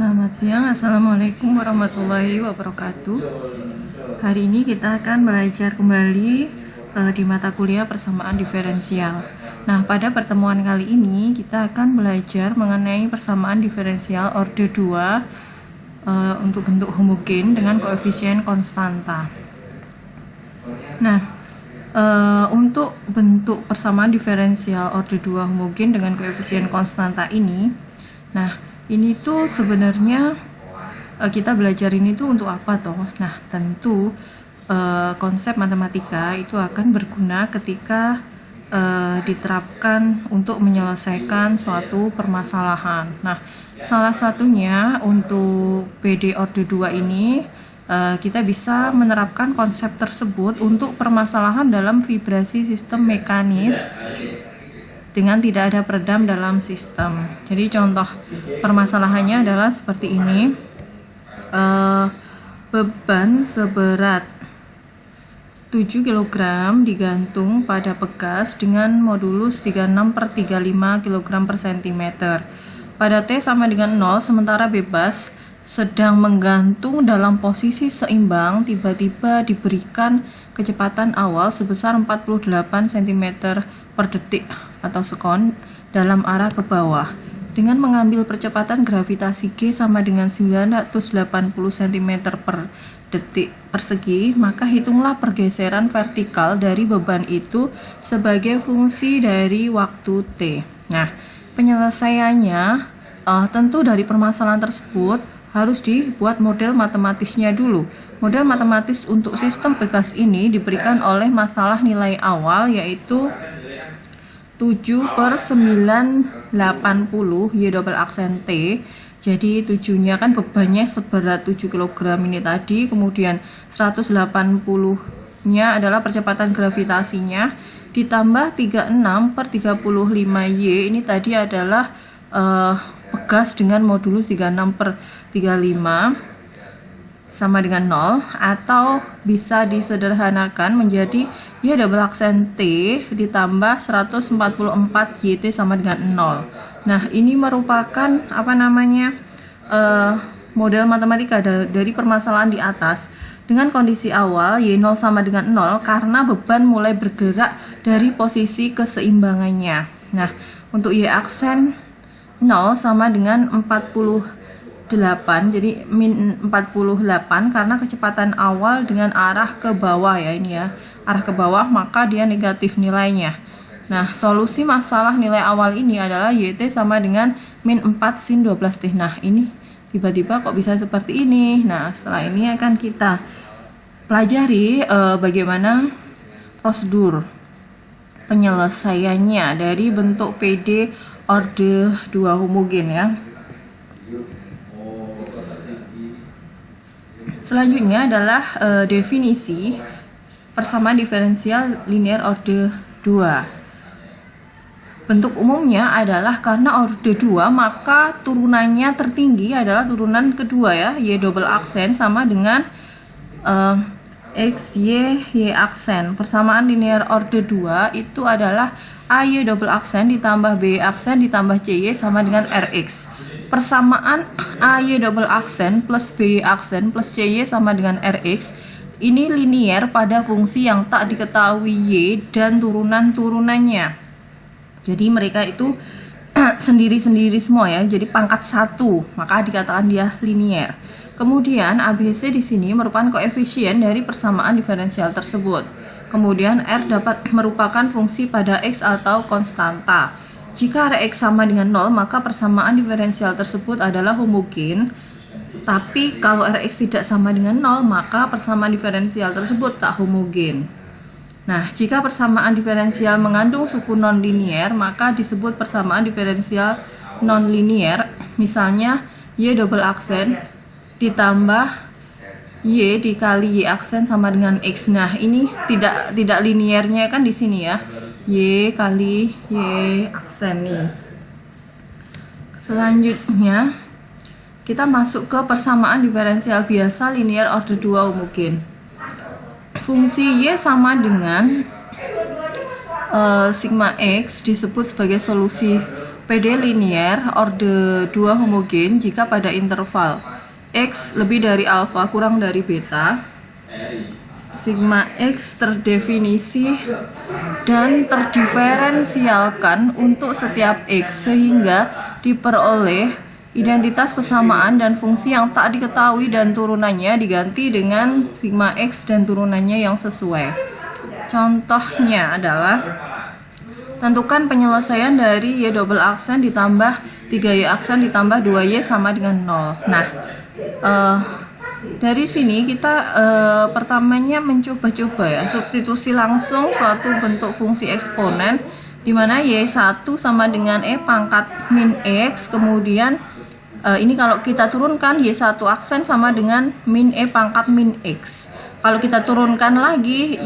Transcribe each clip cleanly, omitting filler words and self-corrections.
Selamat siang, Assalamualaikum warahmatullahi wabarakatuh. Hari ini kita akan belajar kembali di mata kuliah persamaan diferensial. Nah, pada pertemuan kali ini kita akan belajar mengenai persamaan diferensial orde 2 untuk bentuk homogen dengan koefisien konstanta. Nah, untuk bentuk persamaan diferensial orde 2 homogen dengan koefisien konstanta ini, nah ini tuh sebenarnya kita belajar ini tuh untuk apa toh? Nah, tentu konsep matematika itu akan berguna ketika diterapkan untuk menyelesaikan suatu permasalahan. Nah, salah satunya untuk PD orde 2 ini kita bisa menerapkan konsep tersebut untuk permasalahan dalam vibrasi sistem mekanis dengan tidak ada peredam dalam sistem. Jadi contoh permasalahannya adalah seperti ini. Beban seberat 7 kg digantung pada pegas dengan modulus 36/35 kg per cm. Pada T sama dengan 0, sementara bebas sedang menggantung dalam posisi seimbang, tiba-tiba diberikan kecepatan awal sebesar 48 cm per detik atau sekon dalam arah ke bawah. Dengan mengambil percepatan gravitasi G sama dengan 980 cm per detik persegi, maka hitunglah pergeseran vertikal dari beban itu sebagai fungsi dari waktu T. Nah, penyelesaiannya tentu dari permasalahan tersebut harus dibuat model matematisnya dulu. Model matematis untuk sistem pegas ini diberikan oleh masalah nilai awal, yaitu 7/980 Y double aksen T. Jadi 7-nya kan bebannya seberat 7 kg ini tadi, kemudian 180-nya adalah percepatan gravitasinya, ditambah 36/35 Y ini tadi adalah pegas dengan modulus 36/35 sama dengan 0, atau bisa disederhanakan menjadi Y double aksen T ditambah 144 YT sama dengan 0. Nah, ini merupakan model matematika dari permasalahan di atas dengan kondisi awal Y0 sama dengan 0 karena beban mulai bergerak dari posisi keseimbangannya. Nah, untuk Y aksen 0 sama dengan 48, jadi min 48 karena kecepatan awal dengan arah ke bawah ya, ini ya, arah ke bawah, maka dia negatif nilainya. Nah, solusi masalah nilai awal ini adalah YT sama dengan min 4 sin 12T. Nah, ini tiba-tiba kok bisa seperti ini. Nah, setelah ini akan kita pelajari bagaimana prosedur penyelesaiannya dari bentuk PD orde 2 homogen ya. Selanjutnya adalah definisi persamaan diferensial linear orde 2. Bentuk umumnya adalah karena orde 2 maka turunannya tertinggi adalah turunan kedua ya, Y double aksen sama dengan X, Y aksen. Persamaan linear orde 2 itu adalah AY double aksen ditambah BY aksen ditambah CY sama dengan RX. Persamaan AY double aksen plus BY aksen plus CY sama dengan RX ini linier pada fungsi yang tak diketahui Y dan turunan-turunannya. Jadi mereka itu sendiri-sendiri semua ya, jadi pangkat 1, maka dikatakan dia linier. Kemudian ABC di sini merupakan koefisien dari persamaan diferensial tersebut. Kemudian R dapat merupakan fungsi pada X atau konstanta. Jika Rx sama dengan 0, maka persamaan diferensial tersebut adalah homogen. Tapi kalau Rx tidak sama dengan 0, maka persamaan diferensial tersebut tak homogen. Nah, jika persamaan diferensial mengandung suku non-linier, maka disebut persamaan diferensial non-linier. Misalnya Y double aksen ditambah Y dikali Y aksen sama dengan X. Nah, ini tidak liniernya kan di sini ya. Y kali Y aksen nih. Selanjutnya kita masuk ke persamaan diferensial biasa linear orde 2 homogen. Fungsi Y sama dengan sigma X disebut sebagai solusi PD linear orde 2 homogen jika pada interval X lebih dari alfa kurang dari beta, sigma X terdefinisi dan terdiferensialkan untuk setiap X sehingga diperoleh identitas kesamaan dan fungsi yang tak diketahui dan turunannya diganti dengan sigma X dan turunannya yang sesuai. Contohnya adalah tentukan penyelesaian dari Y double aksen ditambah 3Y aksen ditambah 2Y sama dengan 0. Nah, dari sini kita pertamanya mencoba-coba ya, substitusi langsung suatu bentuk fungsi eksponen di mana Y1 sama dengan E pangkat min X, kemudian ini kalau kita turunkan Y1 aksen sama dengan min E pangkat min X. Kalau kita turunkan lagi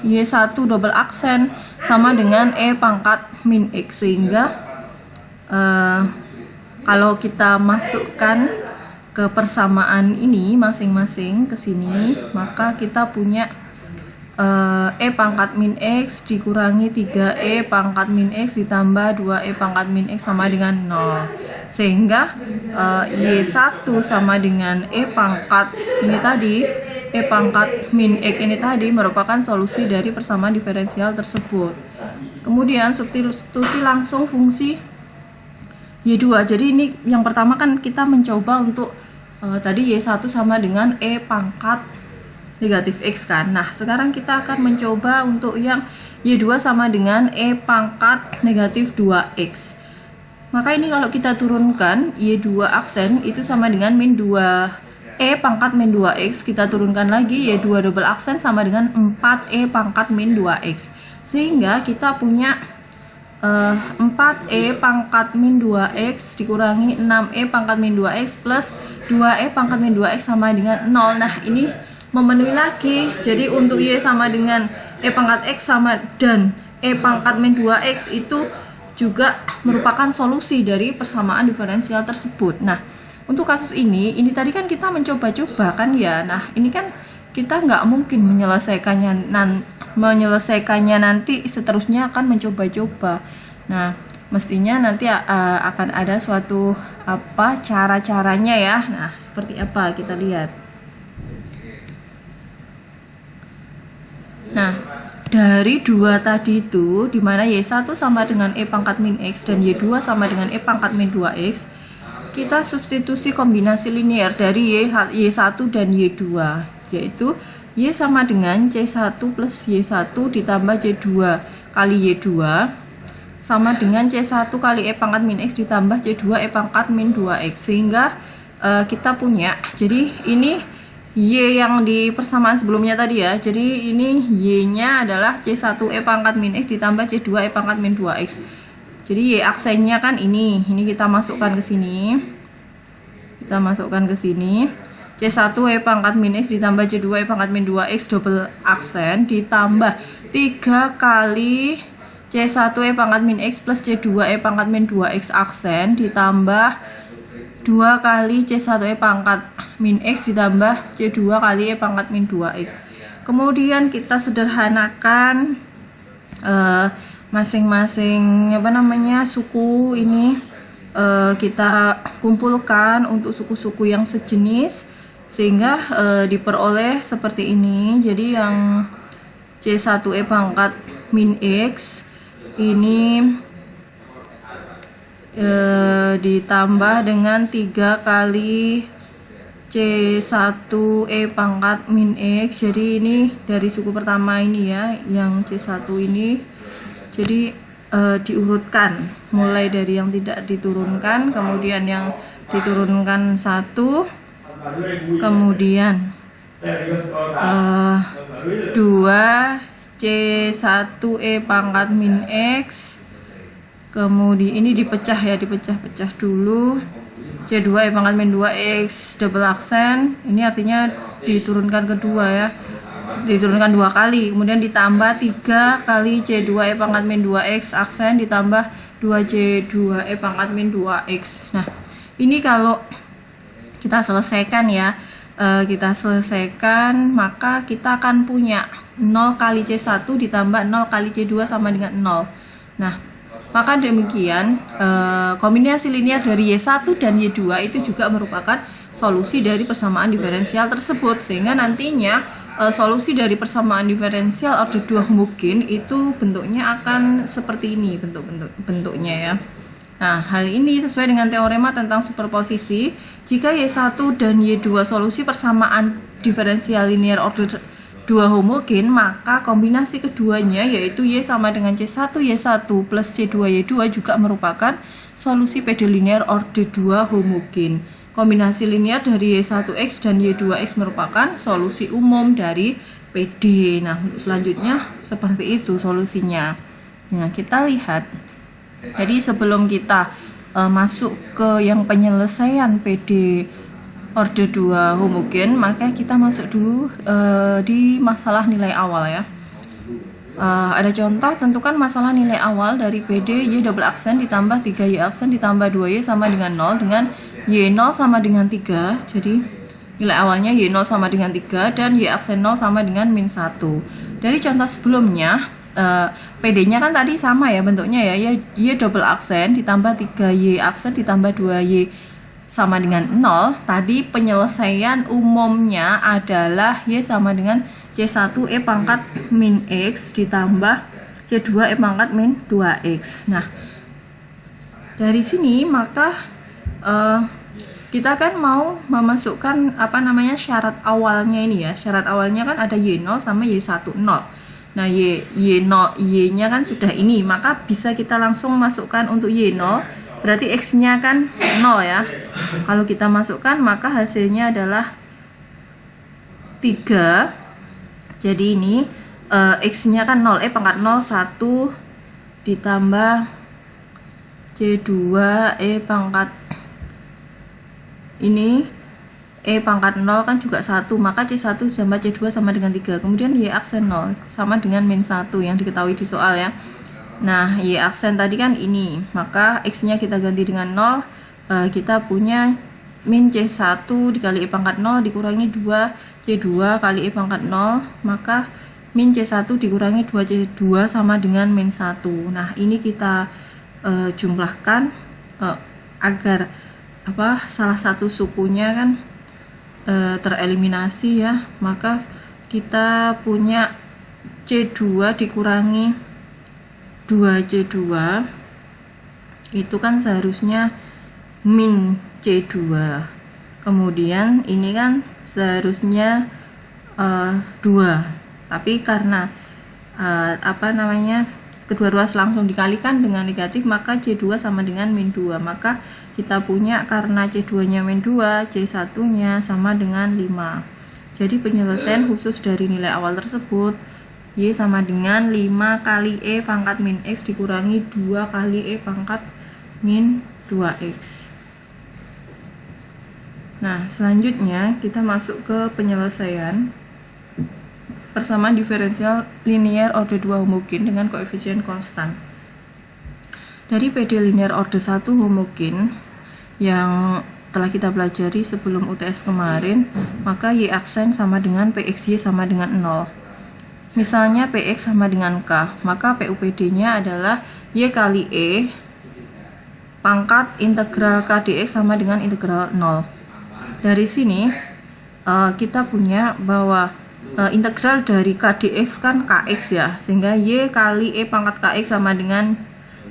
Y1 double aksen sama dengan E pangkat min X, sehingga kalau kita masukkan ke persamaan ini masing-masing ke sini, maka kita punya E pangkat min X dikurangi 3E pangkat min X ditambah 2E pangkat min X sama dengan 0. Sehingga Y1 sama dengan E pangkat ini tadi, E pangkat min X ini tadi merupakan solusi dari persamaan diferensial tersebut. Kemudian substitusi langsung fungsi Y2. Jadi ini yang pertama kan kita mencoba untuk tadi Y1 sama dengan E pangkat negatif X kan. Nah, sekarang kita akan mencoba untuk yang Y2 sama dengan E pangkat negatif 2X. Maka ini kalau kita turunkan Y2 aksen itu sama dengan min 2 E pangkat min 2X. Kita turunkan lagi Y2 double aksen sama dengan 4E pangkat min 2X. Sehingga kita punya 4E pangkat min 2X dikurangi 6E pangkat min 2X plus 2E pangkat min 2X sama dengan 0. Nah, ini memenuhi lagi. Jadi untuk Y sama dengan E pangkat X sama dan E pangkat min 2X itu juga merupakan solusi dari persamaan diferensial tersebut. Nah, untuk kasus ini tadi kan kita mencoba-coba kan ya. Nah, ini kan kita nggak mungkin menyelesaikannya nanti seterusnya akan mencoba-coba. Nah, mestinya nanti akan ada suatu cara-caranya ya. Nah, seperti apa kita lihat. Nah, dari dua tadi itu, di mana Y1 sama dengan E pangkat min X dan Y2 sama dengan E pangkat min 2X, kita substitusi kombinasi linear dari Y1 dan Y2, yaitu Y sama dengan C1 plus Y1 ditambah C2 kali Y2 sama dengan C1 kali E pangkat min X ditambah C2 E pangkat min 2X, sehingga kita punya, jadi ini Y yang di persamaan sebelumnya tadi ya. Jadi ini Y-nya adalah C1E pangkat min X ditambah C2E pangkat min 2X. Jadi Y aksennya kan ini kita masukkan ke sini. Kita masukkan ke sini. C1E pangkat min X ditambah C2E pangkat min 2X double aksen ditambah 3 kali C1E pangkat min X plus C2E pangkat min 2X aksen ditambah 2 kali C1E pangkat min X ditambah C2 kali E pangkat min 2X. Kemudian kita sederhanakan masing-masing suku ini kita kumpulkan untuk suku-suku yang sejenis sehingga diperoleh seperti ini. Jadi yang C1E pangkat min X ini ditambah dengan 3 kali C1E pangkat min X. Jadi ini dari suku pertama ini ya, yang C1 ini. Jadi diurutkan mulai dari yang tidak diturunkan, kemudian yang diturunkan 1, kemudian 2 C1E pangkat min X. Kemudian ini dipecah dulu. C2E pangkat min 2X double aksen, ini artinya diturunkan kedua ya, diturunkan 2 kali, kemudian ditambah 3 kali C2E pangkat min 2X aksen ditambah 2C2E pangkat min 2X. Nah, ini kalau kita selesaikan ya, maka kita akan punya 0 kali C1 ditambah 0 kali C2 sama dengan 0. Nah, Maka demikian kombinasi linear dari Y1 dan Y2 itu juga merupakan solusi dari persamaan diferensial tersebut, sehingga nantinya solusi dari persamaan diferensial order 2 homogen itu bentuknya akan seperti ini bentuknya ya. Nah, hal ini sesuai dengan teorema tentang superposisi. Jika Y1 dan Y2 solusi persamaan diferensial linear order 2 homogen, maka kombinasi keduanya yaitu Y sama dengan C1 Y1 plus C2 Y2 juga merupakan solusi PD linear order 2 homogen. Kombinasi linear dari Y1X dan Y2X merupakan solusi umum dari PD. Nah, untuk selanjutnya seperti itu solusinya. Nah, kita lihat. Jadi sebelum kita masuk ke yang penyelesaian PD order 2 homogen, maka kita masuk dulu di masalah nilai awal ya. Ada contoh, tentukan masalah nilai awal dari PD Y double aksen ditambah 3Y aksen ditambah 2Y sama dengan 0 dengan Y0 sama dengan 3. Jadi nilai awalnya Y0 sama dengan 3 dan Y aksen 0 sama dengan min 1. Dari contoh sebelumnya PD-nya kan tadi sama ya bentuknya ya, Y double aksen ditambah 3Y aksen ditambah 2Y sama dengan 0. Tadi penyelesaian umumnya adalah Y sama dengan C1 E pangkat min X ditambah C2 E pangkat min 2X. Nah, dari sini maka kita kan mau memasukkan syarat awalnya ini ya. Syarat awalnya kan ada Y0 sama Y1 0. Nah, Y-nya kan sudah ini, maka bisa kita langsung masukkan untuk Y0, berarti X-nya kan 0 ya. Kalau kita masukkan, maka hasilnya adalah 3. Jadi ini X-nya kan 0, pangkat 0, 1 ditambah C2 pangkat ini pangkat 0 kan juga 1, maka C1 tambah C2 sama dengan 3. Kemudian Y aksen 0 sama dengan min 1 yang diketahui di soal ya. Nah, Y aksen tadi kan ini, maka X-nya kita ganti dengan 0. Kita punya min C1 dikali E pangkat 0 dikurangi 2 C2 kali E pangkat 0, maka min C1 dikurangi 2 C2 sama dengan min 1. Nah, ini kita jumlahkan agar salah satu sukunya kan tereliminasi ya, maka kita punya C2 dikurangi 2C2 itu kan seharusnya min C2, kemudian ini kan seharusnya 2, tapi karena kedua ruas langsung dikalikan dengan negatif, maka C2 sama dengan min 2. Maka kita punya karena C2 nya min 2, C1 nya sama dengan 5. Jadi penyelesaian khusus dari nilai awal tersebut, Y sama dengan 5 kali E pangkat min X dikurangi 2 kali E pangkat min 2X. Nah, selanjutnya kita masuk ke penyelesaian persamaan diferensial linear order 2 homogen dengan koefisien konstan. Dari PD linear order 1 homogen yang telah kita pelajari sebelum UTS kemarin, maka Y aksen sama dengan PXY sama dengan 0. Misalnya PX sama dengan K, maka PUPD-nya adalah Y kali E pangkat integral K dx sama dengan integral 0. Dari sini kita punya bahwa integral dari K dx kan Kx ya, sehingga Y kali E pangkat Kx sama dengan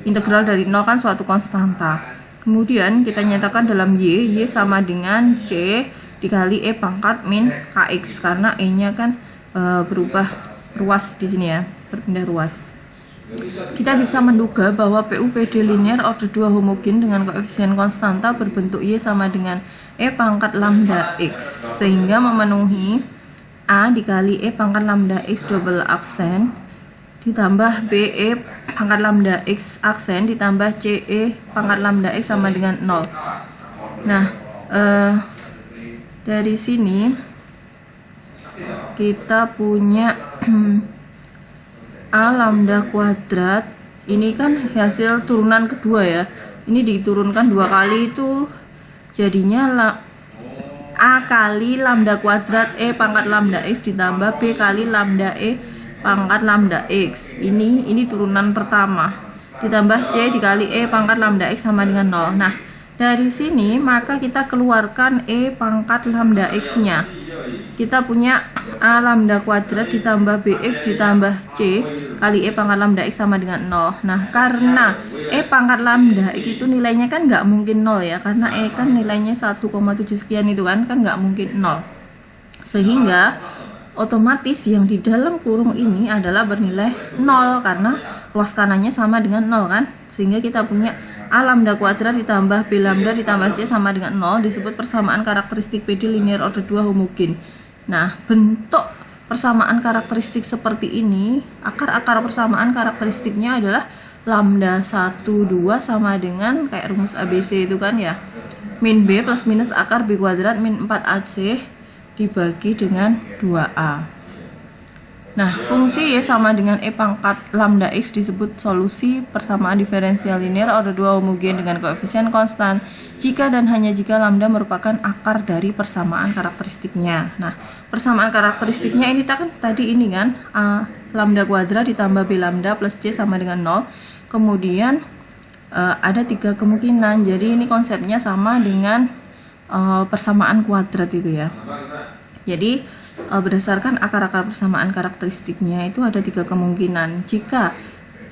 integral dari 0 kan suatu konstanta. Kemudian kita nyatakan dalam Y sama dengan C dikali E pangkat min Kx, karena E nya kan berubah ruas di sini ya, berpindah ruas. Kita bisa menduga bahwa PUPD linear order 2 homogen dengan koefisien konstanta berbentuk Y sama dengan E pangkat lambda X, sehingga memenuhi A dikali E pangkat lambda X double aksen ditambah B E pangkat lambda X aksen ditambah C E pangkat lambda X sama dengan 0. Nah, dari sini kita punya A lambda kuadrat, ini kan hasil turunan kedua ya, ini diturunkan 2 kali, itu jadinya A kali lambda kuadrat E pangkat lambda X ditambah B kali lambda E pangkat lambda X. Ini turunan pertama. ditambah C dikali E pangkat lambda X sama dengan 0. Nah, dari sini maka kita keluarkan E pangkat lambda X nya. Kita punya A lambda kuadrat ditambah BX ditambah C kali E pangkat lambda X sama dengan 0. Nah, karena E pangkat lambda X itu nilainya kan nggak mungkin 0 ya, karena E kan nilainya 1,7 sekian itu kan nggak mungkin 0. Sehingga otomatis yang di dalam kurung ini adalah bernilai 0 karena luas kanannya sama dengan 0 kan. Sehingga kita punya A lambda kuadrat ditambah B lambda ditambah C sama dengan 0 disebut persamaan karakteristik PD linear order 2 homogen. Nah, bentuk persamaan karakteristik seperti ini, akar-akar persamaan karakteristiknya adalah lambda 1, 2 sama dengan kayak rumus ABC itu kan ya. Min B plus minus akar B kuadrat min 4AC dibagi dengan 2A. Nah, fungsi Y sama dengan E pangkat lambda X disebut solusi persamaan diferensial linear order 2 homogen dengan koefisien konstan jika dan hanya jika lambda merupakan akar dari persamaan karakteristiknya. Nah, persamaan karakteristiknya ini kan tadi ini kan A lambda kuadrat ditambah B lambda plus C sama dengan 0. Kemudian ada 3 kemungkinan. Jadi ini konsepnya sama dengan persamaan kuadrat itu ya. Jadi berdasarkan akar-akar persamaan karakteristiknya itu ada 3 kemungkinan. Jika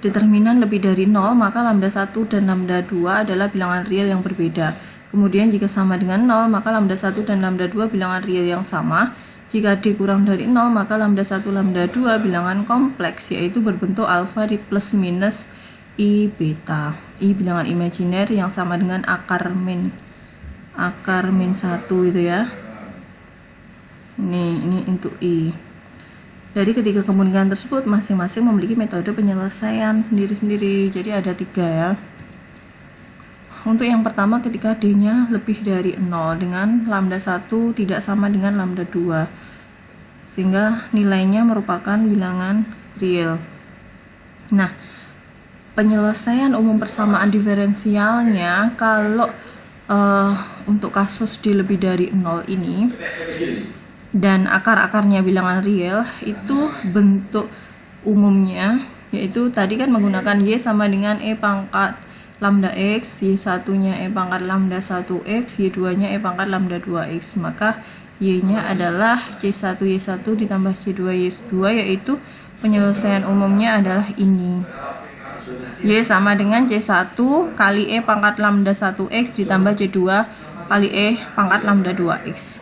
determinan lebih dari 0 maka lambda 1 dan lambda 2 adalah bilangan real yang berbeda. Kemudian jika sama dengan 0 maka lambda 1 dan lambda 2 bilangan real yang sama. Jika D kurang dari 0 maka lambda 1 lambda 2 bilangan kompleks yaitu berbentuk alfa di plus minus I beta. I bilangan imajiner yang sama dengan akar min 1 itu ya. Ini untuk I. Dari ketiga kemungkinan tersebut masing-masing memiliki metode penyelesaian sendiri-sendiri. Jadi ada 3 ya. Untuk yang pertama ketika D-nya lebih dari 0 dengan lambda 1 tidak sama dengan lambda 2. Sehingga nilainya merupakan bilangan real. Nah, penyelesaian umum persamaan diferensialnya kalau untuk kasus D lebih dari 0 ini dan akar-akarnya bilangan real itu bentuk umumnya yaitu tadi kan menggunakan Y sama dengan E pangkat lambda X, Y1 nya E pangkat lambda 1X, Y2 nya E pangkat lambda 2X. Maka Y nya adalah C1 Y1 ditambah C2 Y2 yaitu penyelesaian umumnya adalah ini. Y sama dengan C1 kali E pangkat lambda 1X ditambah C2 kali E pangkat lambda 2X.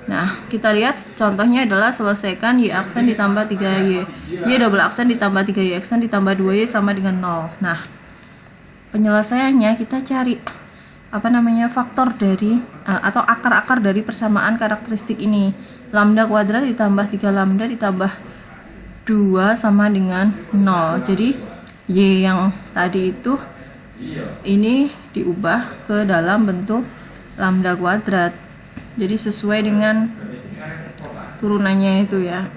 Nah, kita lihat contohnya adalah selesaikan Y aksen ditambah 3Y. Y double aksen ditambah 3Y aksen ditambah 2Y sama dengan 0. Nah, penyelesaiannya kita cari faktor dari atau akar-akar dari persamaan karakteristik ini. Lambda kuadrat ditambah 3 lambda ditambah 2 sama dengan 0. Jadi Y yang tadi itu ini diubah ke dalam bentuk lambda kuadrat. Jadi sesuai dengan turunannya itu ya.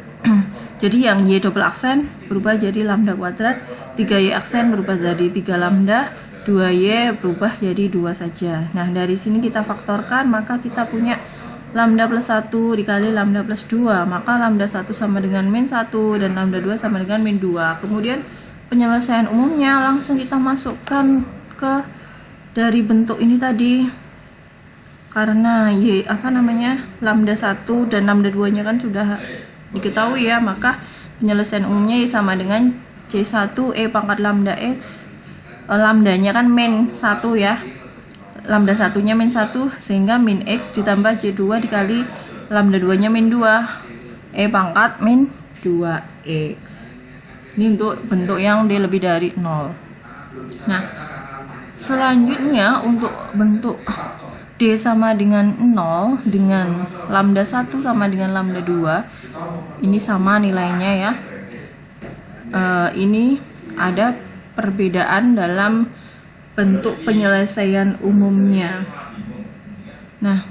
Jadi yang Y double aksen berubah jadi lambda kuadrat, 3Y aksen berubah jadi 3 lambda, 2Y berubah jadi 2 saja. Nah, dari sini kita faktorkan, maka kita punya lambda plus 1 dikali lambda plus 2. Maka lambda 1 sama dengan min 1 dan lambda 2 sama dengan min 2. Kemudian penyelesaian umumnya langsung kita masukkan ke dari bentuk ini tadi. Karena lambda 1 dan lambda 2 nya kan sudah diketahui ya, maka penyelesaian umumnya Y sama dengan C1 E pangkat lambda X. Lambdanya kan min 1 ya. Lambda 1 nya min 1 sehingga min X ditambah C2 dikali lambda 2 nya min 2 E pangkat min 2X. Ini untuk bentuk yang D lebih dari 0. Nah, selanjutnya untuk bentuk D sama dengan 0 dengan lambda 1 sama dengan lambda 2 ini sama nilainya ya. Ini ada perbedaan dalam bentuk penyelesaian umumnya. Nah,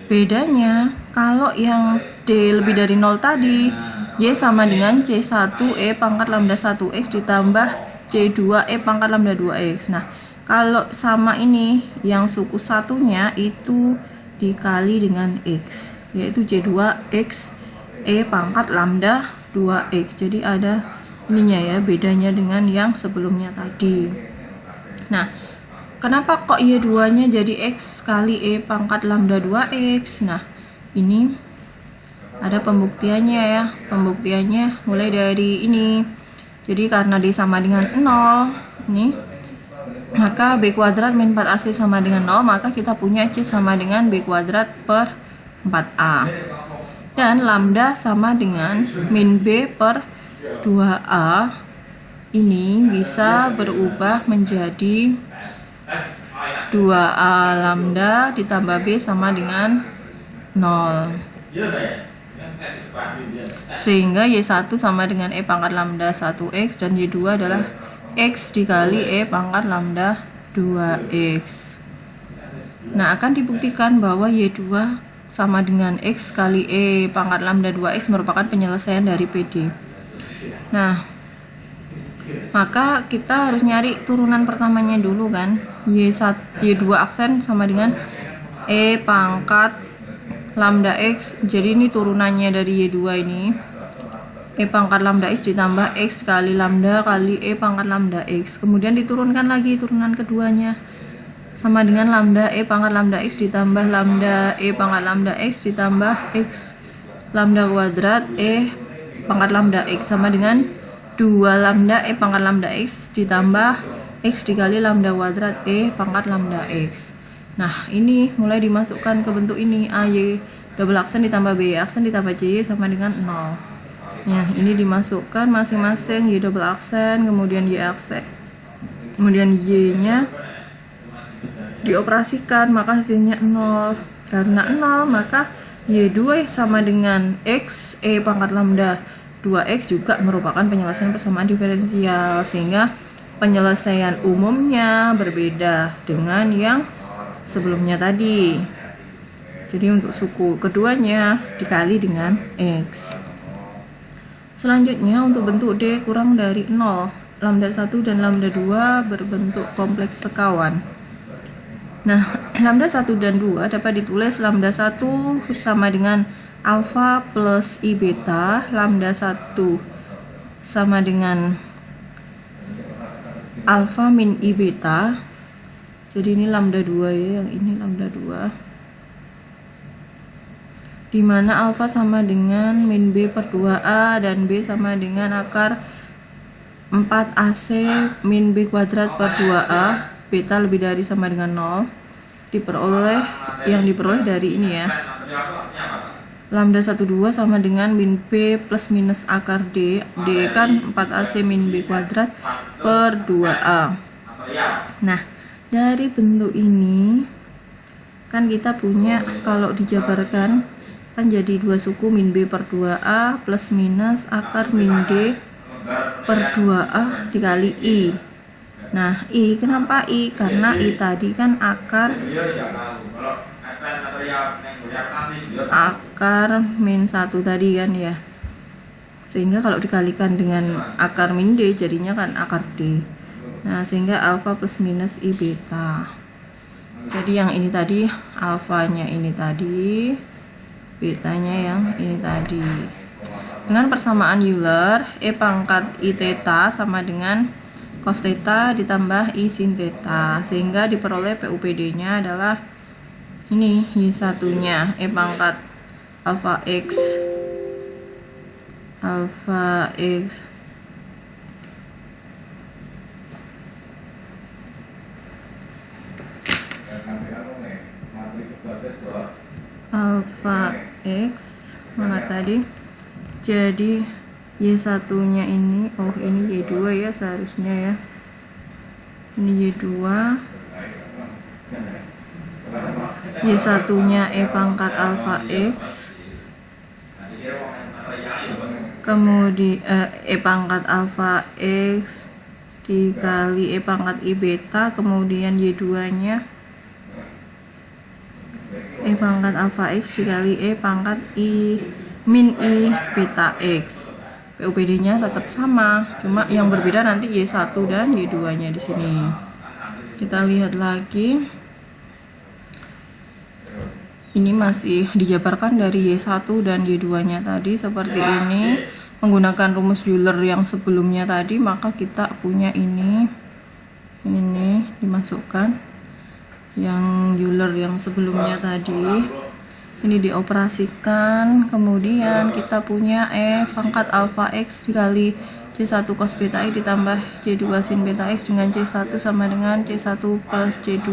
bedanya kalau yang D lebih dari 0 tadi Y sama dengan C1 E pangkat lambda 1X ditambah C2 E pangkat lambda 2X. Nah, kalau sama ini yang suku satunya itu dikali dengan X yaitu C2X E pangkat lambda 2X. Jadi ada ininya ya, bedanya dengan yang sebelumnya tadi. Nah, kenapa kok Y2 nya jadi X kali E pangkat lambda 2X? Nah, ini ada pembuktiannya ya. Pembuktiannya mulai dari ini. Jadi karena D sama dengan 0 nih, maka B kuadrat min 4AC sama dengan 0, maka kita punya C sama dengan B kuadrat per 4A. Dan lambda sama dengan min B per 2A ini bisa berubah menjadi 2A lambda ditambah B sama dengan 0. Sehingga Y1 sama dengan E pangkat lambda 1X dan Y2 adalah X dikali E pangkat lambda 2X. Nah, akan dibuktikan bahwa Y2 sama dengan X kali E pangkat lambda 2X merupakan penyelesaian dari PD. Nah, maka kita harus nyari turunan pertamanya dulu kan. Y2 aksen sama dengan E pangkat lambda X. Jadi ini turunannya dari Y2 ini. E pangkat lambda X ditambah X kali lambda kali E pangkat lambda X. Kemudian diturunkan lagi turunan keduanya. Sama dengan lambda E pangkat lambda X ditambah lambda E pangkat lambda X ditambah X lambda kuadrat E pangkat lambda X sama dengan 2 lambda E pangkat lambda X ditambah X dikali lambda kuadrat E pangkat lambda X. Nah, ini mulai dimasukkan ke bentuk ini. AY double aksen ditambah BY aksen ditambah CY sama dengan 0. Nah, ini dimasukkan masing-masing Y double aksen, kemudian Y aksen, kemudian Y-nya dioperasikan, maka hasilnya 0. Karena 0, maka Y2 sama dengan X E pangkat lambda 2X juga merupakan penyelesaian persamaan diferensial, sehingga penyelesaian umumnya berbeda dengan yang sebelumnya tadi. Jadi untuk suku keduanya dikali dengan X. Selanjutnya untuk bentuk D kurang dari 0, lambda 1 dan lambda 2 berbentuk kompleks sekawan. Nah, lambda 1 dan 2 dapat ditulis lambda 1 sama dengan alfa plus I beta, lambda 1 sama dengan alfa min I beta. Jadi ini lambda 2 ya, yang ini lambda 2. Dimana alfa sama dengan min B per 2A dan B sama dengan akar 4AC min B kuadrat per 2A, beta lebih dari sama dengan 0, yang diperoleh dari ini ya. Lambda 12 sama dengan min B plus minus akar D, D kan 4AC min B kuadrat per 2A. Nah, dari bentuk ini kan kita punya, kalau dijabarkan kan jadi 2 suku min B per 2A plus minus akar min D per 2A dikali I. Nah, I, kenapa I? Karena I tadi kan akar min 1 tadi kan ya. Sehingga kalau dikalikan dengan akar min D jadinya kan akar D. Nah, sehingga alfa plus minus I beta. Jadi yang ini tadi alfanya ini tadi, betanya yang ini tadi. Dengan persamaan Euler, E pangkat I theta sama dengan cos theta ditambah I sin theta, sehingga diperoleh PUPD-nya adalah ini Y1-nya E pangkat alfa X alfa X mana tadi, jadi Y1-nya ini, oh ini Y2 ya seharusnya ya, ini Y2, Y1-nya E pangkat alfa X, kemudian E pangkat alfa X dikali E pangkat I beta, kemudian Y2-nya E pangkat alfa X dikali E pangkat I min I beta X. PUPD-nya tetap sama, cuma yang berbeda nanti Y1 dan Y2-nya di sini. Kita lihat lagi. Ini masih dijabarkan dari Y1 dan Y2-nya tadi seperti ini. menggunakan rumus Euler yang sebelumnya tadi, maka kita punya ini dimasukkan yang Euler yang sebelumnya tadi, ini dioperasikan, kemudian kita punya E pangkat alfa X dikali C1 cos beta X ditambah C2 sin beta X dengan C1 sama dengan C1 plus C2,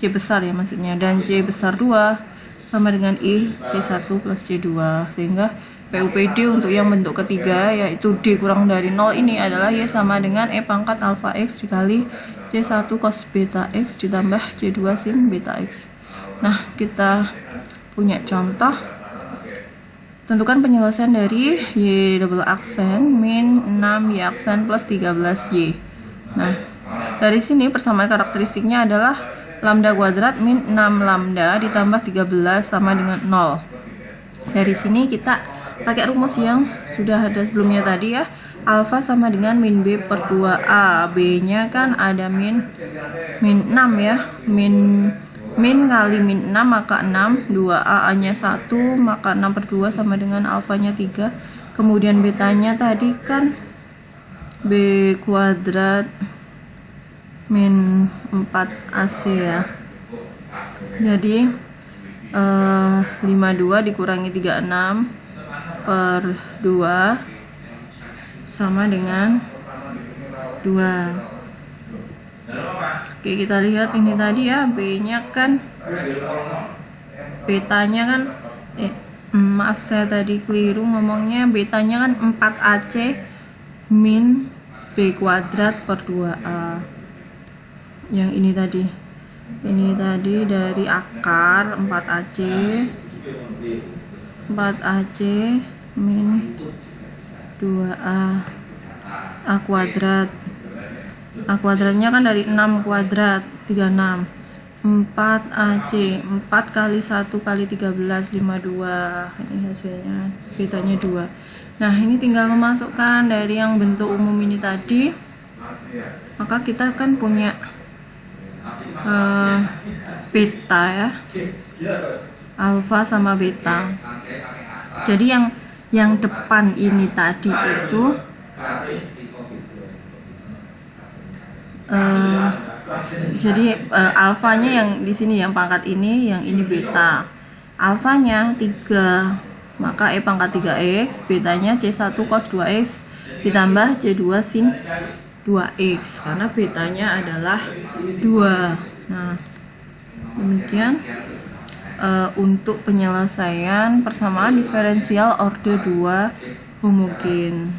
C besar ya maksudnya, dan C besar 2 sama dengan I C1 plus C2, sehingga PUPD untuk yang bentuk ketiga yaitu D kurang dari 0 ini adalah Y sama dengan E pangkat alfa X dikali C1 cos beta X ditambah C2 sin beta X. Nah, kita punya contoh. Tentukan penyelesaian dari Y double aksen min 6Y aksen plus 13Y. Nah, dari sini persamaan karakteristiknya adalah lambda kuadrat min 6 lambda ditambah 13 sama dengan 0. Dari sini kita pakai rumus yang sudah ada sebelumnya tadi ya. Alfa sama dengan min B per 2A. B-nya kan ada min 6 ya. Min kali min 6 maka 6, 2A nya 1 maka 6 per 2 sama dengan alfanya 3. Kemudian betanya tadi kan B kuadrat min 4AC ya. Jadi 52 dikurangi 36 per 2 sama dengan 2. Oke, kita lihat ini tadi ya, B-nya kan, betanya kan maaf saya tadi keliru ngomongnya, betanya kan 4AC min B kuadrat per 2A. Yang ini tadi dari akar 4AC min 2A A kuadrat. A kuadratnya kan dari 6 kuadrat 36. 4AC 4 kali 1 kali 13 52. Ini hasilnya, betanya 2. Nah, ini tinggal memasukkan dari yang bentuk umum ini tadi. Maka kita kan punya beta ya. Alfa sama beta. Jadi yang depan ini tadi itu alfanya yang di sini yang pangkat ini, yang ini beta. Alfanya 3, maka E pangkat 3x, betanya C1 cos 2x ditambah C2 sin 2x karena betanya adalah 2. Nah, demikian untuk penyelesaian persamaan diferensial orde 2 homogen.